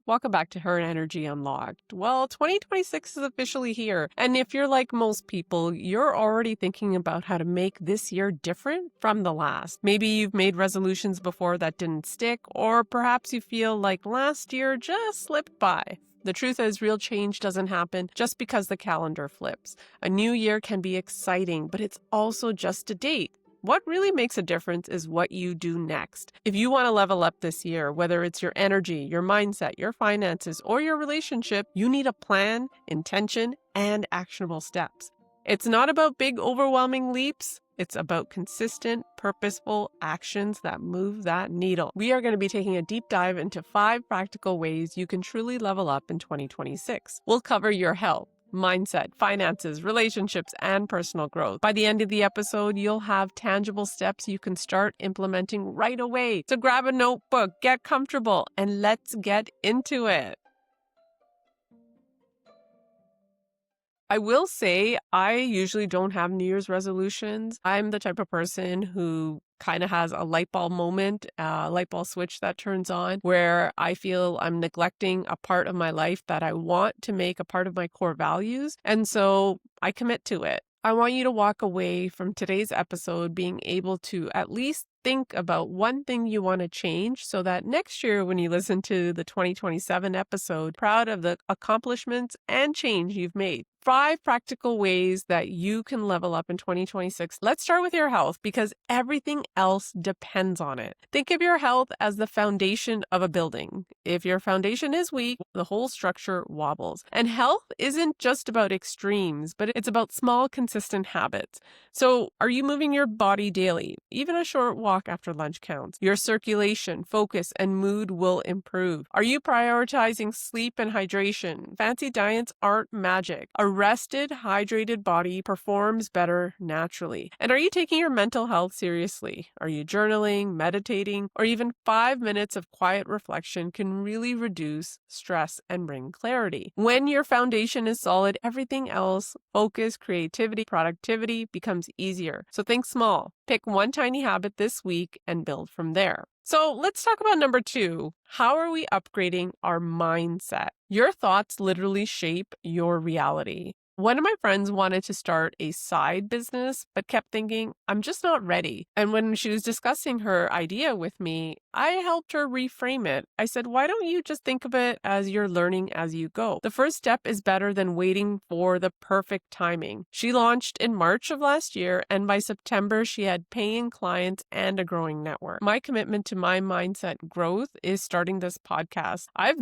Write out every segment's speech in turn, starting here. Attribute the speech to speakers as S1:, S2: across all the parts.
S1: Welcome back to Her Energy Unlocked. Well, 2026 is officially here. And if you're like most people, you're already thinking about how to make this year different from the last. Maybe you've made resolutions before that didn't stick, or perhaps you feel like last year just slipped by. The truth is, real change doesn't happen just because the calendar flips. A new year can be exciting, but it's also just a date. What really makes a difference is what you do next. If you want to level up this year, whether it's your energy, your mindset, your finances, or your relationship, you need a plan, intention, and actionable steps. It's not about big, overwhelming leaps. It's about consistent, purposeful actions that move that needle. We are going to be taking a deep dive into 5 practical ways you can truly level up in 2026. We'll cover your health, mindset, finances, relationships, and personal growth. By the end of the episode, you'll have tangible steps you can start implementing right away. So grab a notebook, get comfortable, and let's get into it. I will say I usually don't have New Year's resolutions. I'm the type of person who kind of has a light bulb moment, a light bulb switch that turns on where I feel I'm neglecting a part of my life that I want to make a part of my core values. And so I commit to it. I want you to walk away from today's episode being able to at least think about one thing you want to change so that next year when you listen to the 2027 episode, proud of the accomplishments and change you've made. 5 practical ways that you can level up in 2026. Let's start with your health because everything else depends on it. Think of your health as the foundation of a building. If your foundation is weak, the whole structure wobbles. And health isn't just about extremes, but it's about small, consistent habits. So are you moving your body daily? Even a short walk after lunch counts. Your circulation, focus, and mood will improve. Are you prioritizing sleep and hydration? Fancy diets aren't magic. A rested, hydrated body performs better naturally. And are you taking your mental health seriously? Are you journaling, meditating, or even 5 minutes of quiet reflection can really reduce stress and bring clarity? When your foundation is solid, everything else, focus, creativity, productivity, becomes easier. So think small. Pick one tiny habit this week and build from there. So let's talk about number 2. How are we upgrading our mindset? Your thoughts literally shape your reality. One of my friends wanted to start a side business, but kept thinking, I'm just not ready. And when she was discussing her idea with me, I helped her reframe it. I said, why don't you just think of it as you're learning as you go? The first step is better than waiting for the perfect timing. She launched in March of last year, and by September, she had paying clients and a growing network. My commitment to my mindset growth is starting this podcast. I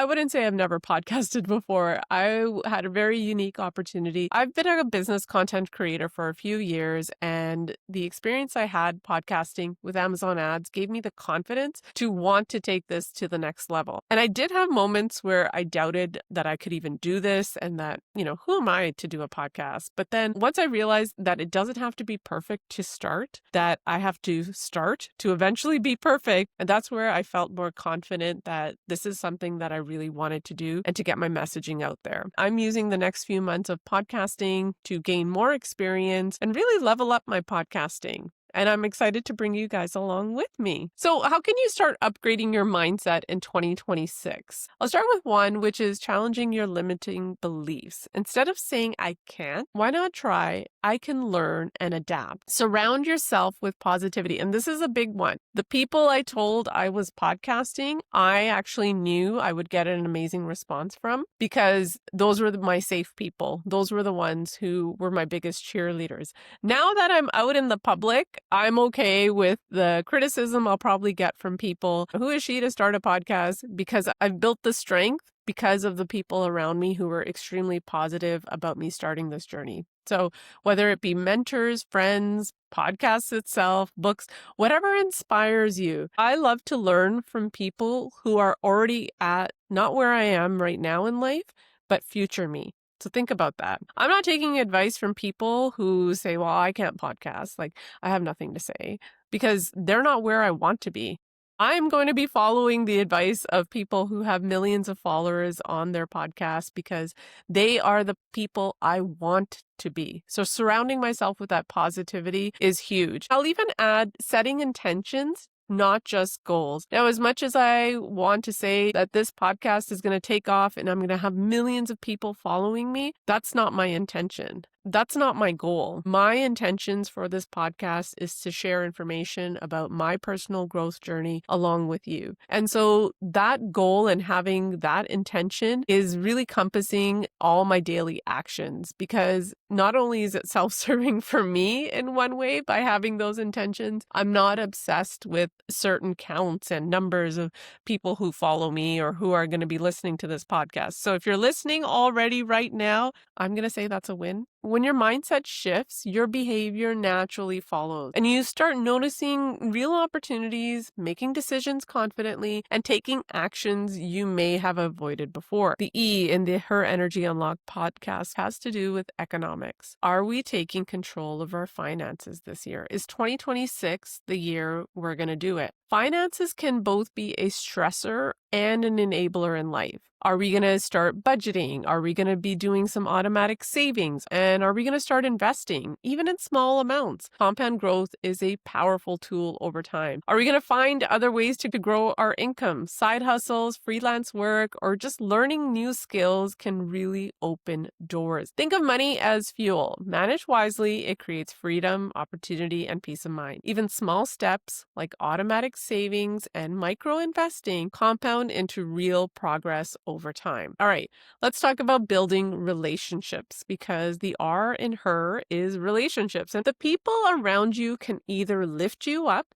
S1: wouldn't say I've never podcasted before. I had a very unique opportunity. I've been a business content creator for a few years, and the experience I had podcasting with Amazon ads gave me the confidence to want to take this to the next level. And I did have moments where I doubted that I could even do this and that, who am I to do a podcast? But then once I realized that it doesn't have to be perfect to start, that I have to start to eventually be perfect. And that's where I felt more confident that this is something that I really wanted to do and to get my messaging out there. I'm using the next few months of podcasting to gain more experience and really level up my podcasting. And I'm excited to bring you guys along with me. So how can you start upgrading your mindset in 2026? I'll start with one, which is challenging your limiting beliefs. Instead of saying, I can't, why not try, I can learn and adapt. Surround yourself with positivity. And this is a big one. The people I told I was podcasting, I actually knew I would get an amazing response from because those were my safe people. Those were the ones who were my biggest cheerleaders. Now that I'm out in the public, I'm okay with the criticism I'll probably get from people. Who is she to start a podcast? Because I've built the strength because of the people around me who were extremely positive about me starting this journey. So whether it be mentors, friends, podcasts itself, books, whatever inspires you. I love to learn from people who are already at not where I am right now in life, but future me. So think about that. I'm not taking advice from people who say, well, I can't podcast. Like, I have nothing to say because they're not where I want to be. I'm going to be following the advice of people who have millions of followers on their podcast because they are the people I want to be. So surrounding myself with that positivity is huge. I'll even add setting intentions not just goals. Now, as much as I want to say that this podcast is going to take off and I'm going to have millions of people following me, that's not my intention. That's not my goal. My intentions for this podcast is to share information about my personal growth journey along with you. And so that goal and having that intention is really compassing all my daily actions, because not only is it self-serving for me in one way by having those intentions, I'm not obsessed with certain counts and numbers of people who follow me or who are going to be listening to this podcast. So if you're listening already right now, I'm going to say that's a win. When your mindset shifts, your behavior naturally follows, and you start noticing real opportunities, making decisions confidently, and taking actions you may have avoided before. The E in the H.E.R Energy Unlocked podcast has to do with economics. Are we taking control of our finances this year? Is 2026 the year we're going to do it? Finances can both be a stressor and an enabler in life. Are we going to start budgeting? Are we going to be doing some automatic savings? And are we going to start investing, even in small amounts? Compound growth is a powerful tool over time. Are we going to find other ways to grow our income? Side hustles, freelance work, or just learning new skills can really open doors. Think of money as fuel. Managed wisely, it creates freedom, opportunity, and peace of mind. Even small steps like automatic savings and micro investing compound into real progress over time. All right, let's talk about building relationships, because the R in H.E.R is relationships, and the people around you can either lift you up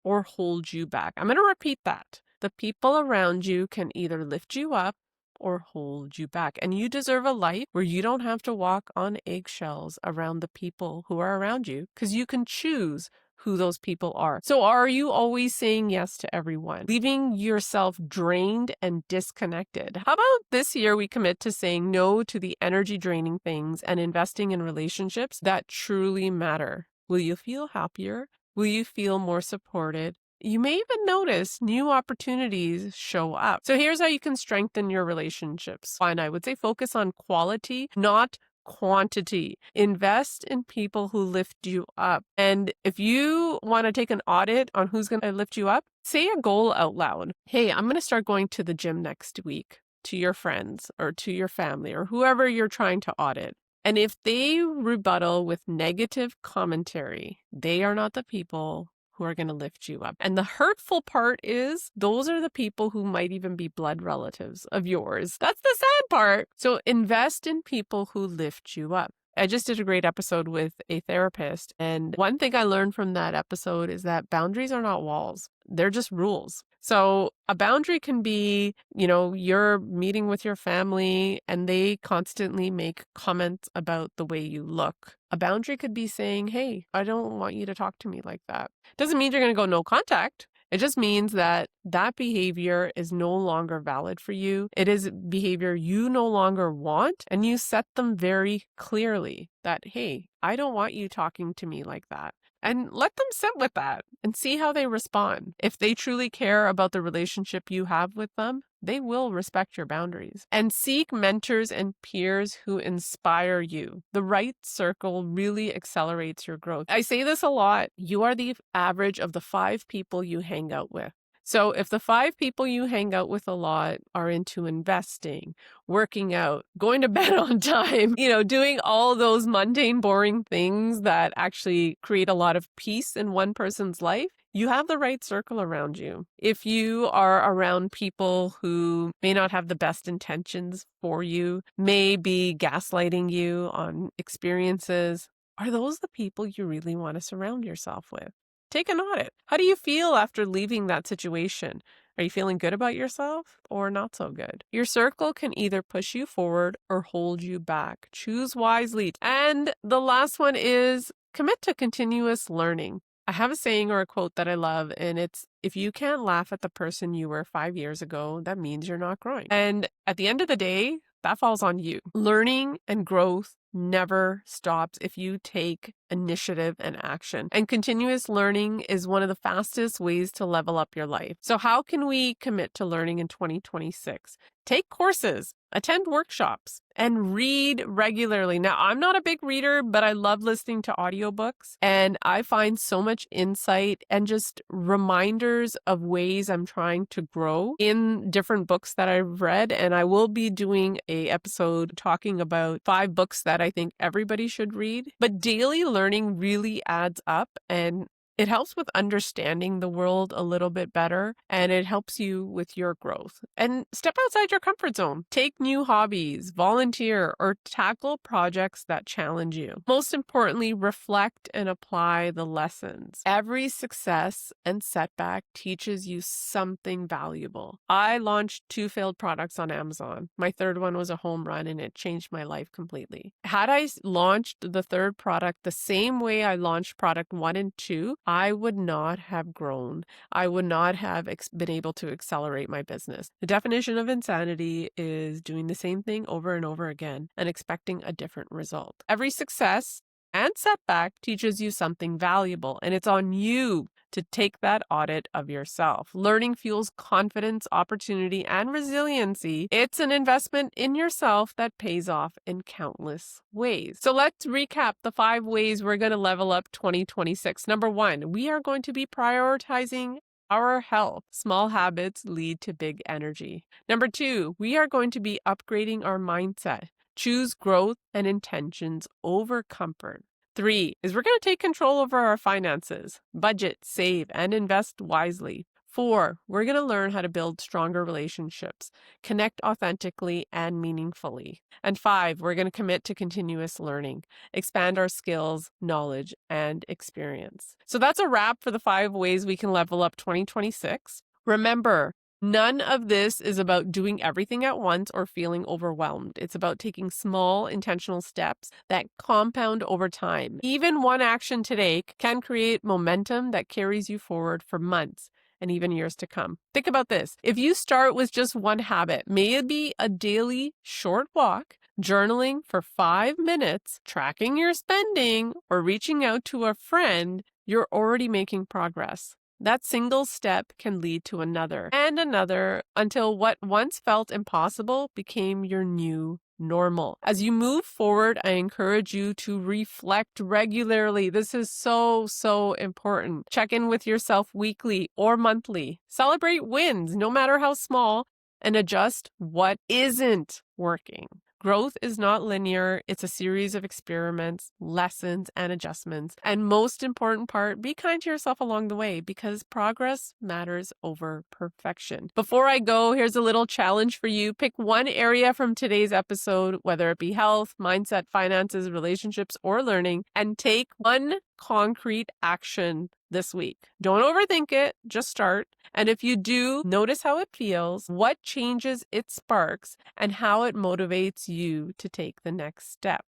S1: or hold you back. I'm going to repeat that. The people around you can either lift you up or hold you back. And you deserve a life where you don't have to walk on eggshells around the people who are around you, because you can choose who those people are. So are you always saying yes to everyone, leaving yourself drained and disconnected? How about this year we commit to saying no to the energy draining things and investing in relationships that truly matter? Will you feel happier? Will you feel more supported? You may even notice new opportunities show up. So here's how you can strengthen your relationships. One, I would say focus on quality, not quantity. Invest in people who lift you up. And if you want to take an audit on who's going to lift you up, say a goal out loud. Hey, I'm going to start going to the gym next week, to your friends or to your family or whoever you're trying to audit. And if they rebuttal with negative commentary, they are not the people who are going to lift you up. And the hurtful part is those are the people who might even be blood relatives of yours. That's the sad part. So invest in people who lift you up. I just did a great episode with a therapist, and one thing I learned from that episode is that boundaries are not walls. They're just rules. So a boundary can be, you're meeting with your family and they constantly make comments about the way you look. A boundary could be saying, hey, I don't want you to talk to me like that. Doesn't mean you're going to go no contact. It just means that that behavior is no longer valid for you. It is behavior you no longer want, and you set them very clearly that, hey, I don't want you talking to me like that. And let them sit with that and see how they respond. If they truly care about the relationship you have with them, they will respect your boundaries. And seek mentors and peers who inspire you. The right circle really accelerates your growth. I say this a lot. You are the average of the 5 people you hang out with. So if the 5 people you hang out with a lot are into investing, working out, going to bed on time, doing all those mundane, boring things that actually create a lot of peace in one person's life, you have the right circle around you. If you are around people who may not have the best intentions for you, may be gaslighting you on experiences, are those the people you really want to surround yourself with? Take an audit. How do you feel after leaving that situation? Are you feeling good about yourself or not so good? Your circle can either push you forward or hold you back. Choose wisely. And the last one is commit to continuous learning. I have a saying or a quote that I love, and it's, if you can't laugh at the person you were 5 years ago, that means you're not growing. And at the end of the day, that falls on you. Learning and growth never stops if you take initiative and action. And continuous learning is one of the fastest ways to level up your life. So how can we commit to learning in 2026? Take courses, attend workshops, and read regularly. Now, I'm not a big reader, but I love listening to audiobooks, and I find so much insight and just reminders of ways I'm trying to grow in different books that I've read. And I will be doing an episode talking about 5 books that I think everybody should read. But daily learning really adds up, and it helps with understanding the world a little bit better, and it helps you with your growth. And step outside your comfort zone. Take new hobbies, volunteer, or tackle projects that challenge you. Most importantly, reflect and apply the lessons. Every success and setback teaches you something valuable. I launched 2 failed products on Amazon. My third one was a home run, and it changed my life completely. Had I launched the third product the same way I launched product 1 and 2, I would not have grown. I would not have been able to accelerate my business. The definition of insanity is doing the same thing over and over again and expecting a different result. Every success and setback teaches you something valuable, and it's on you to take that audit of yourself. Learning fuels confidence, opportunity, and resiliency. It's an investment in yourself that pays off in countless ways. So let's recap the 5 ways we're going to level up 2026. Number 1, we are going to be prioritizing our health. Small habits lead to big energy. Number 2, we are going to be upgrading our mindset. Choose growth and intentions over comfort. 3 is we're going to take control over our finances, budget, save, and invest wisely. 4, we're going to learn how to build stronger relationships, connect authentically and meaningfully. And 5, we're going to commit to continuous learning, expand our skills, knowledge, and experience. So that's a wrap for the 5 ways we can level up 2026. Remember, none of this is about doing everything at once or feeling overwhelmed. It's about taking small, intentional steps that compound over time. Even one action today can create momentum that carries you forward for months and even years to come. Think about this. If you start with just one habit, maybe a daily short walk, journaling for 5 minutes, tracking your spending, or reaching out to a friend, you're already making progress. That single step can lead to another and another until what once felt impossible became your new normal. As you move forward, I encourage you to reflect regularly. This is so important. Check in with yourself weekly or monthly. Celebrate wins, no matter how small, and adjust what isn't working. Growth is not linear. It's a series of experiments, lessons, and adjustments. And most important part, be kind to yourself along the way because progress matters over perfection. Before I go, here's a little challenge for you. Pick one area from today's episode, whether it be health, mindset, finances, relationships, or learning, and take one concrete action this week. Don't overthink it, just start. And if you do, notice how it feels, what changes it sparks, and how it motivates you to take the next step.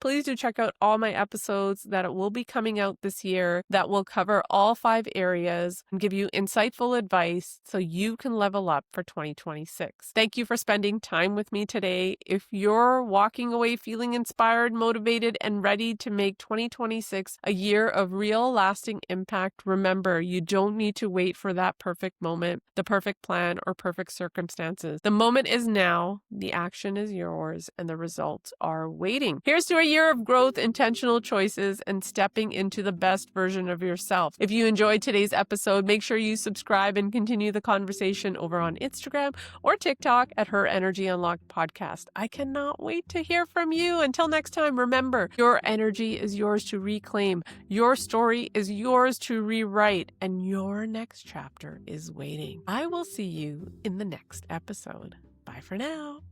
S1: Please do check out all my episodes that will be coming out this year that will cover all 5 areas and give you insightful advice so you can level up for 2026. Thank you for spending time with me today. If you're walking away feeling inspired, motivated, and ready to make 2026 a year of real lasting impact, remember, you don't need to wait for that perfect moment, the perfect plan, or perfect circumstances. The moment is now, the action is yours, and the results are waiting. Here's to a year of growth, intentional choices, and stepping into the best version of yourself. If you enjoyed today's episode, make sure you subscribe and continue the conversation over on Instagram or TikTok at Her Energy Unlocked Podcast. I cannot wait to hear from you. Until next time, remember, your energy is yours to reclaim. Your story is yours to rewrite, and your next chapter is waiting. I will see you in the next episode. Bye for now.